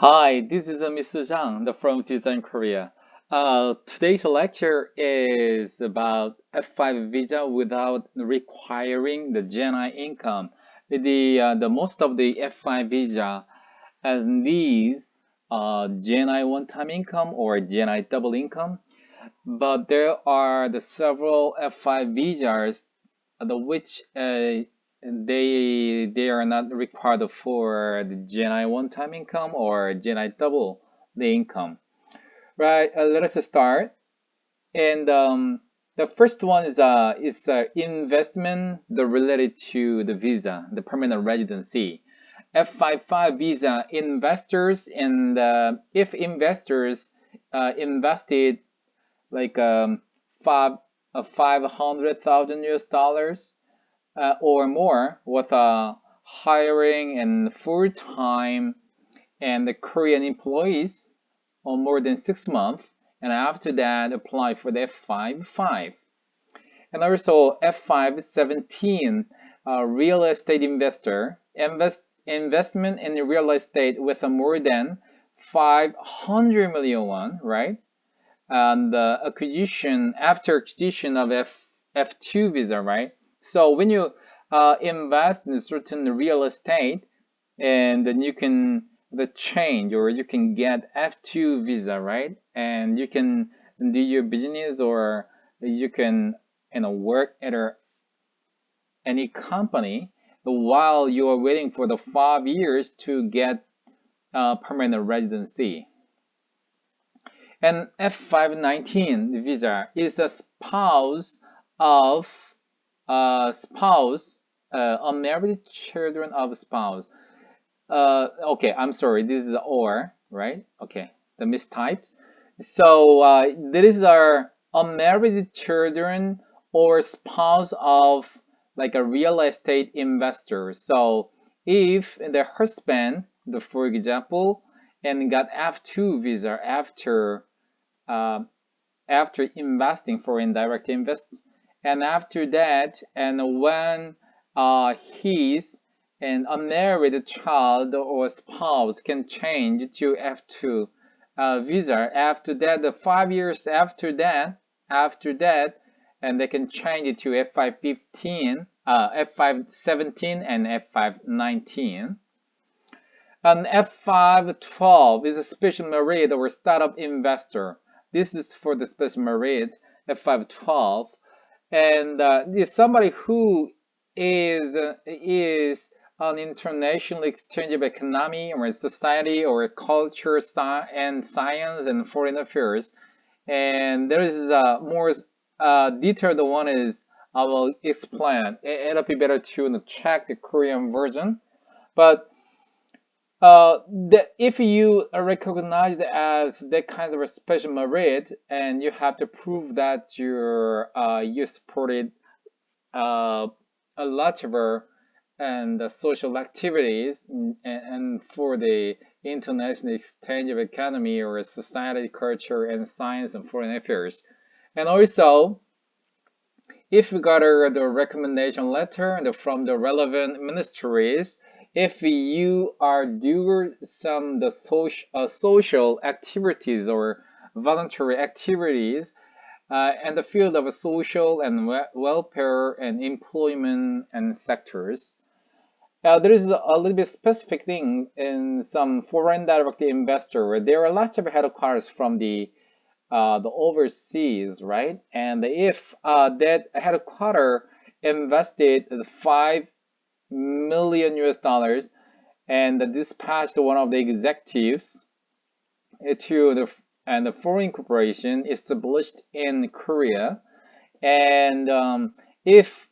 Hi, this is Mr. Zhang from Design Korea. Today's lecture is about F5 visa without requiring the GNI income. The most of the F5 visa needs GNI one-time income or GNI double income, but there are the several F5 visas which they are not required for the GNI one-time income or GNI double the income. Right, let us start. And the first one is investment related to the visa, the permanent residency. F55 visa investors and if investors invested like five 500,000 US dollars or more with hiring and full-time and the Korean employees on more than 6 months, and after that apply for the F5. And also F517, real estate investor, investment in real estate with a more than 500 million won, right? And acquisition after acquisition of F2 visa, right? So when you invest in certain real estate, and then you can the change or you can get F2 visa, right? And you can do your business or you can work at any company while you are waiting for the 5 years to get permanent residency. And F519 visa is a spouse of unmarried children of spouse. Okay, I'm sorry, this is or, right? Okay, the mistyped. So these are unmarried children or spouse of like a real estate investor. So if the husband, for example, and got F2 visa uh, after investing for indirect invest, and after that, and when his an unmarried child or spouse can change to F2 visa. After that, the 5 years after that, and they can change it to F515, F517, and F519. An F512 is a special merit or startup investor. This is for the special merit, F512. And is somebody who is an international exchange of economy or society or culture and science and foreign affairs. And there is a more detailed one is I will explain. It'll be better to check the Korean version. But if you are recognized as that kind of a special merit, and you have to prove that you supported uh, a lot of and social activities and for the international exchange of economy or society, culture, and science and foreign affairs. And also, if we got the recommendation letter from the relevant ministries, if you are doing some the social activities or voluntary activities in the field of social and welfare and employment and sectors, there is a little bit specific thing in some foreign direct investor where there are lots of headquarters from the overseas, right? And if that headquarter invested 5 million US dollars and dispatched one of the executives to the foreign corporation established in Korea, and if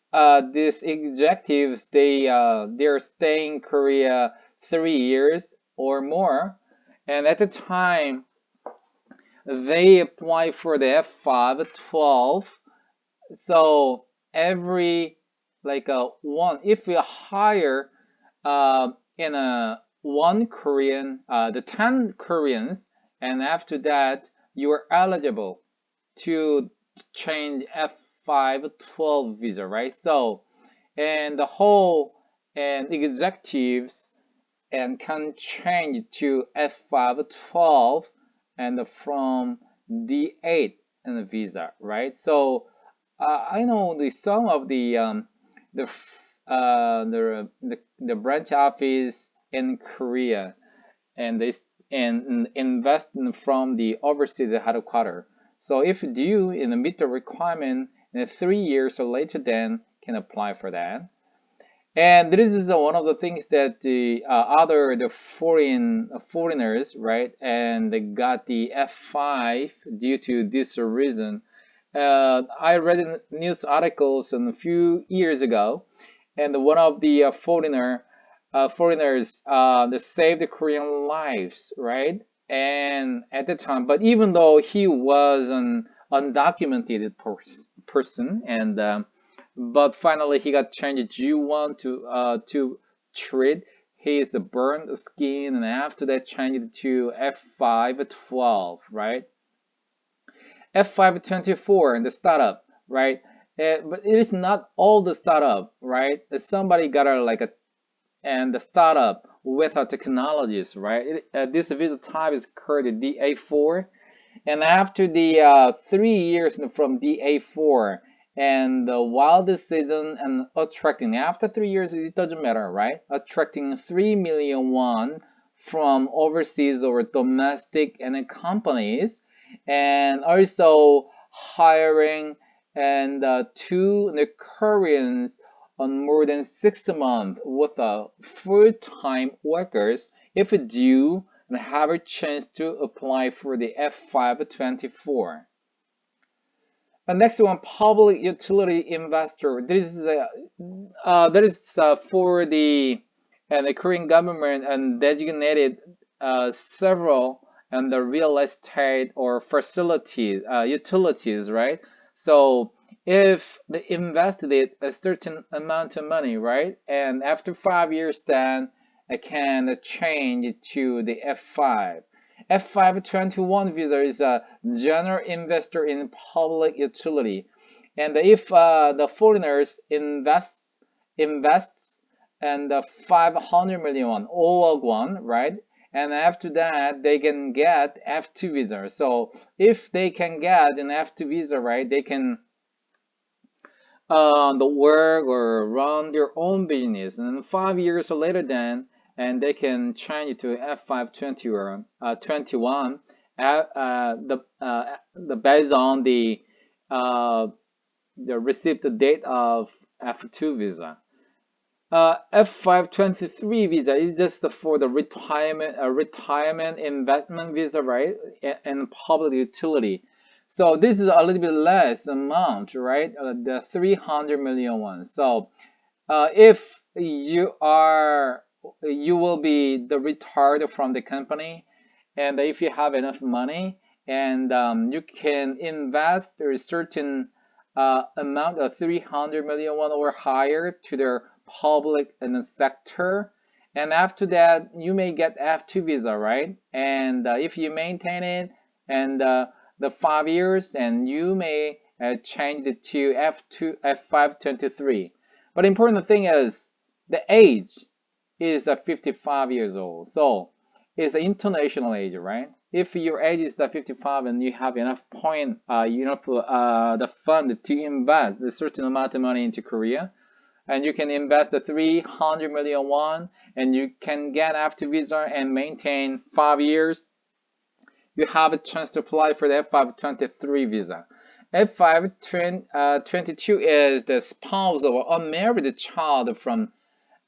these executives they're staying in Korea 3 years or more, and at the time they apply for the F512. So every like a one, if we hire in a one Korean, the 10 Koreans, and after that you are eligible to change F512 visa, right? So and the whole and executives and can change to F512 and from D8 and the visa, right? So I know some of the branch office in Korea and they and invest from the overseas headquarters. So if due in the meet the requirement in 3 years or later, then can apply for that. And this is one of the things that the the foreigners, right, and they got the F5 due to this reason. I read in news articles a few years ago, and one of the foreigners that saved the Korean lives, right? And at the time, but even though he was an undocumented person, and but finally he got changed G1 to treat his burned skin, and after that changed to F512, right? F524 in the startup, right? But it is not all the startup, right? Somebody got a like a and the startup with technologies, right? This visa type is called DA4, and after the 3 years from DA4, and while this season and attracting after 3 years, it doesn't matter, right? Attracting 3 million won from overseas or domestic and companies, and also hiring and two the Koreans on more than 6 months with full-time workers if due and have a chance to apply for the F524. The next one, public utility investor. This is for the Korean government and designated several and the real estate or facilities utilities, right? So if they invested a certain amount of money, right, and after 5 years, then I can change it to the F5. F521 visa is a general investor in public utility, and if the foreigners invests and 500 million won, all won, right? And after that, they can get F2 visa. So if they can get an F2 visa, right, they can the work or run their own business. And 5 years later, then and they can change it to F521, 21, the based on the received date of F2 visa. F523 visa is just for the retirement investment visa, right? And public utility. So this is a little bit less amount, right? The 300 million one. So if you will be the retired from the company, and if you have enough money, and you can invest a certain amount of 300 million won or higher to the public and the sector, and after that you may get F2 visa, right? And if you maintain it and the 5 years, and you may change it to F2 F523. But the important thing is the age is 55 years old. So it's an international age, right? If your age is 55 and you have enough point, the fund to invest a certain amount of money into Korea, and you can invest the 300 million won, and you can get after visa and maintain 5 years, you have a chance to apply for the F523 visa. F522 is the spouse of an unmarried child from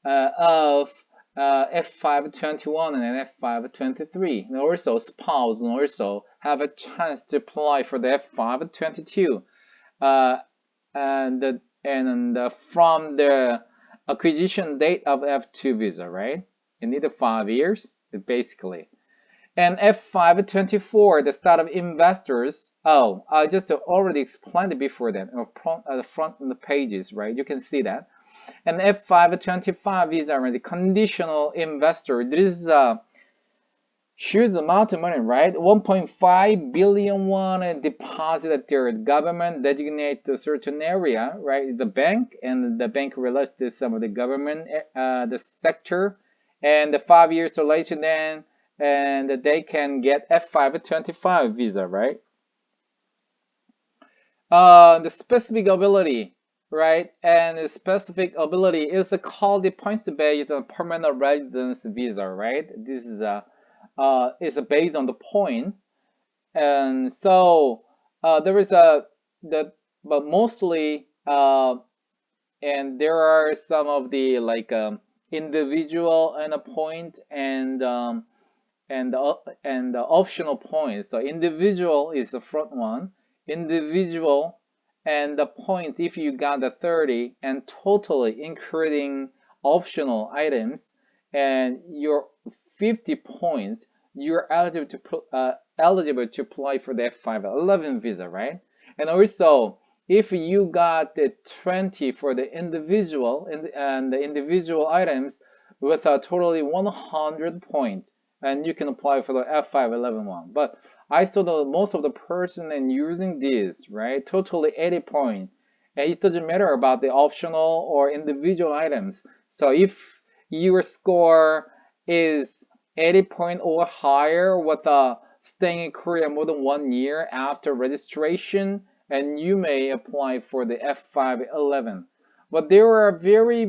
of F521 and F523, and also spouse and also have a chance to apply for the F522, and from the acquisition date of F2 visa, right? You need 5 years basically. And F524, the startup investors. Oh, I just already explained it before that at the front of the pages, right? You can see that. And F525 is already conditional investor. This is a huge amount of money, right? 1.5 billion won deposit at their government designate a certain area, right? The bank, and the bank relates to some of the government, the sector, and 5 years or later then, and they can get F525 visa, right? The specific ability, right? And the specific ability is called the points-based permanent residence visa, right? This is based on the point, and so there is but mostly and there are some of the like individual and a point and and the optional points. So individual is the front one. Individual and the points if you got the 30 and totally including optional items and your 50 points, you're eligible to apply for the F511 visa, right? And also if you got the 20 for the individual and the individual items with a totally 100 points, and you can apply for the F511 one. But I saw the most of the person and using this, right? Totally 80 point. And it doesn't matter about the optional or individual items. So if your score is 80 point or higher with staying in Korea more than 1 year after registration, and you may apply for the F511. But there are very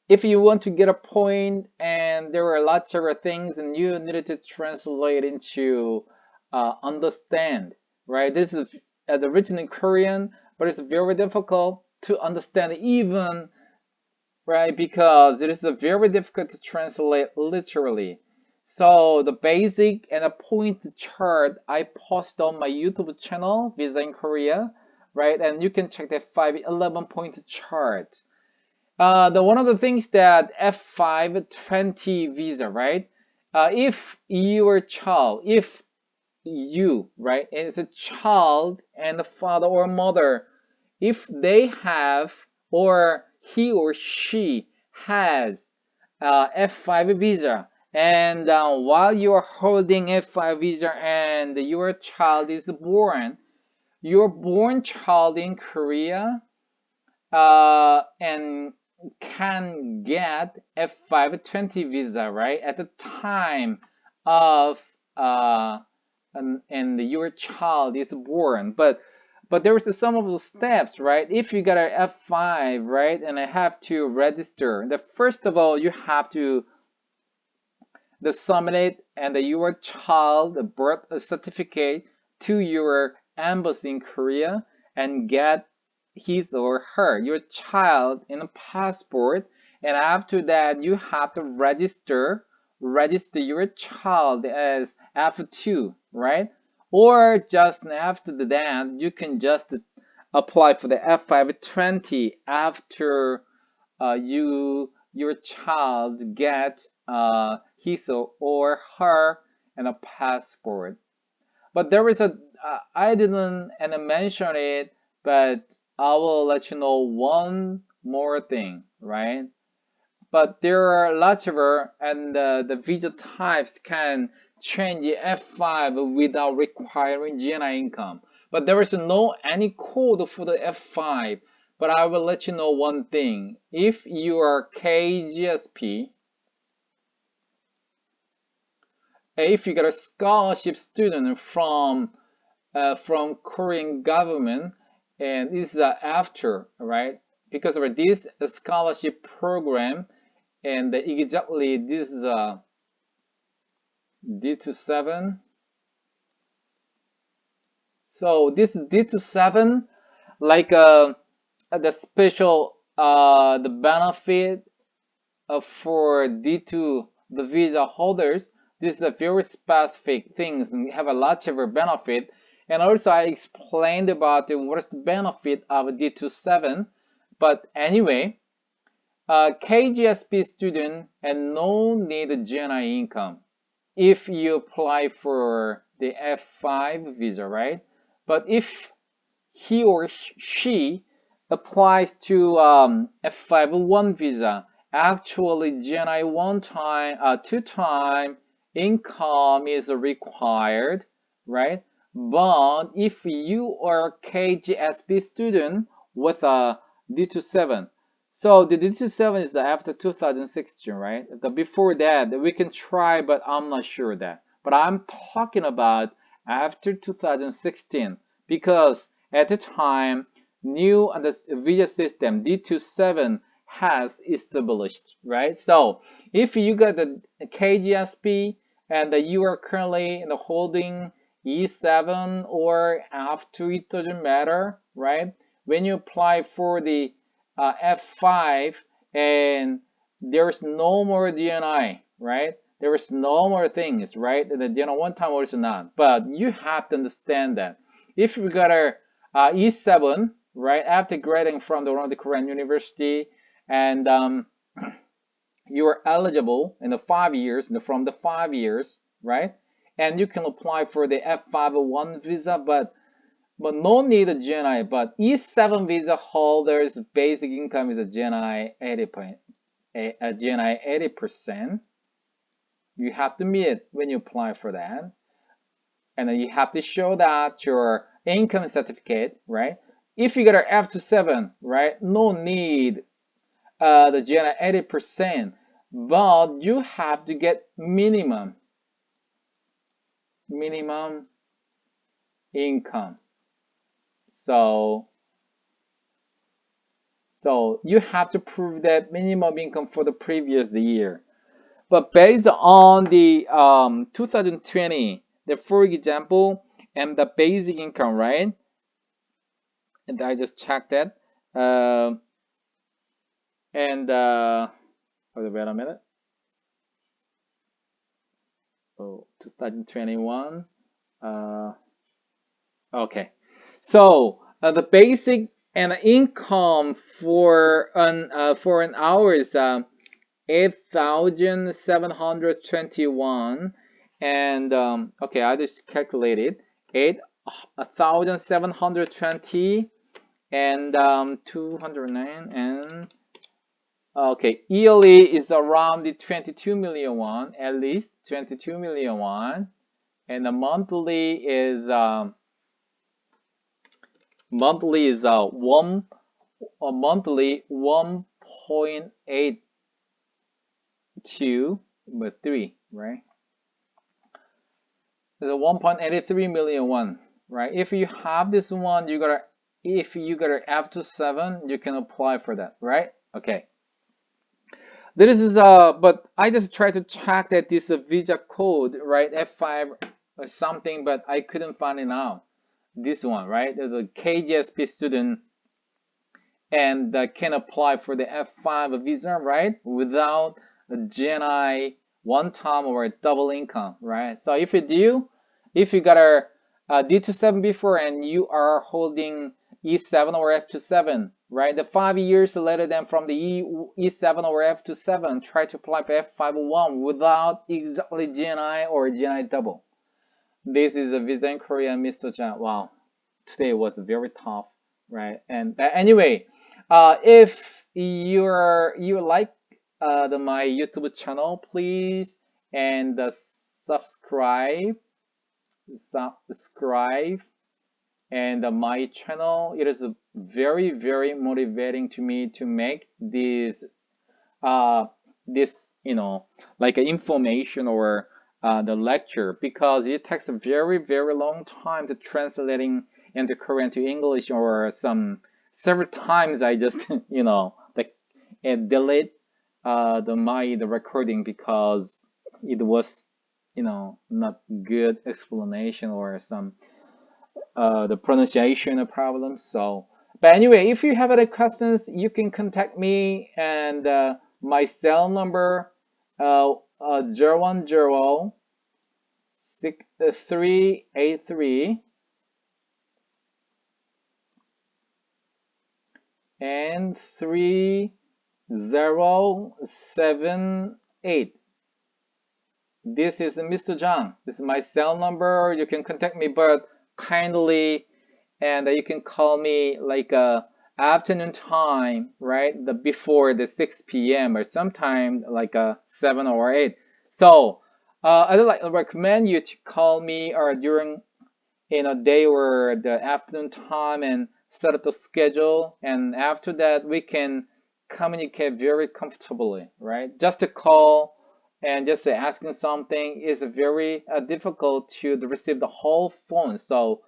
if you want to get a point and there are lots of things and you needed to translate into understand, right? This is written in Korean, but it's very difficult to understand even, right? Because it is very difficult to translate literally. So the basic and a point chart I post on my YouTube channel, Visa in Korea, right? And you can check the 511 point chart. The one of the things that F520 visa, right? If your child, if you, right, is a child and the father or mother, if they have or he or she has F5 visa, and while you are holding F5 visa and your child is born, your born child in Korea and can get F520 visa, right? At the time of and your child is born, but there is some of the steps, right? If you got an F5, right, and I have to register. The first of all, you have to submit it and your child birth certificate to your embassy in Korea and get his or her, your child, in a passport. And after that, you have to register your child as F2, right? Or just after that, you can just apply for the F520 after your child get his or her and a passport. But there is I didn't and mention it, but I will let you know one more thing, right? But there are lots of and the visa types can change F5 without requiring GNI income. But there is no any code for the F5. But I will let you know one thing. If you are KGSP, if you get a scholarship student from Korean government, and this is after, right? Because of this scholarship program, and exactly this is a D27. So this D27, like the special the benefit for D2 the visa holders. This is a very specific things and have a lot of benefit. And also I explained about what is the benefit of D27. But anyway, KGSP student and no need GNI income if you apply for the F5 visa, right? But if he or she applies to F501 visa, actually GNI two-time income is required, right? But if you are a KGSB student with a D27, So the D27 is after 2016, right? The before that we can try, but I'm not sure that. But I'm talking about after 2016 because at the time new visa system D27 has established, right? So if you got the KGSP and you are currently holding E7 or after, it doesn't matter, right? When you apply for the F5 and there's no more GNI, right? There is no more things, right? The GNI one time or is not. But you have to understand that if you got a E7, right, after graduating from one of the Korean university, and you are eligible in the 5 years, from the 5 years, right? And you can apply for the F501 visa, but no need a GNI. But E7 visa holders basic income is a GNI 80%. You have to meet it when you apply for that, and then you have to show that your income certificate, right? If you get an F27, right, no need the GNI 80%, but you have to get minimum income. So you have to prove that minimum income for the previous year. But based on the 2020, for example, and the basic income, right? And I just checked that. And wait a minute. Oh, 2021. Okay. So the basic and income for an hour is 8,721, and okay, I just calculated 8,720 and 209, and okay, yearly is around the 22 million won, at least 22 million won, and the monthly is monthly 1.82 but 3, right? The 1.83 million won, right? If you have this one, if you got an F27, you can apply for that, right? Okay. This is but I just tried to check that this visa code, right? F5 or something, but I couldn't find it out. This one, right? There's a KGSP student and can apply for the F5 visa, right? Without a GNI one time or a double income, right? So if you do, if you got a D27 before and you are holding E7 or F27, right? The 5 years later than from the E7 or F27, try to apply for F501 without exactly GNI or GNI double. This is a visa in Korea, Mr. Chan. Wow, today was very tough, right? And anyway, if you like my YouTube channel, please and subscribe and my channel. It is very very motivating to me to make this like information or the lecture, because it takes a very very long time to translating into Korean to English, or several times I just delete the recording because it was not good explanation or some the pronunciation problems. So but anyway, if you have any questions, you can contact me, and my cell number 010 383 and 3078. This is Mr. Zhang. This is my cell number. You can contact me, but kindly, and you can call me like afternoon time, right? Before the 6 p.m. or sometime like 7 or 8. So I'd like to recommend you to call me or during day or the afternoon time and set up the schedule, and after that we can communicate very comfortably, right? Just to call and just to asking something is very difficult to receive the whole phone. So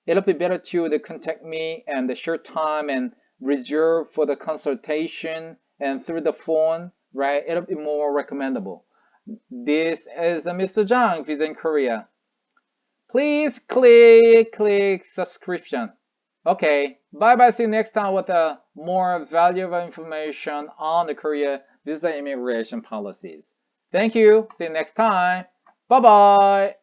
it'll be better to contact me and the short time and reserve for the consultation and through the phone, right? It'll be more recommendable. This is Mr. Zhang, visiting Korea. Please click subscription. Okay, bye bye. See you next time with more valuable information on the Korea visa immigration policies. Thank you. See you next time. Bye bye.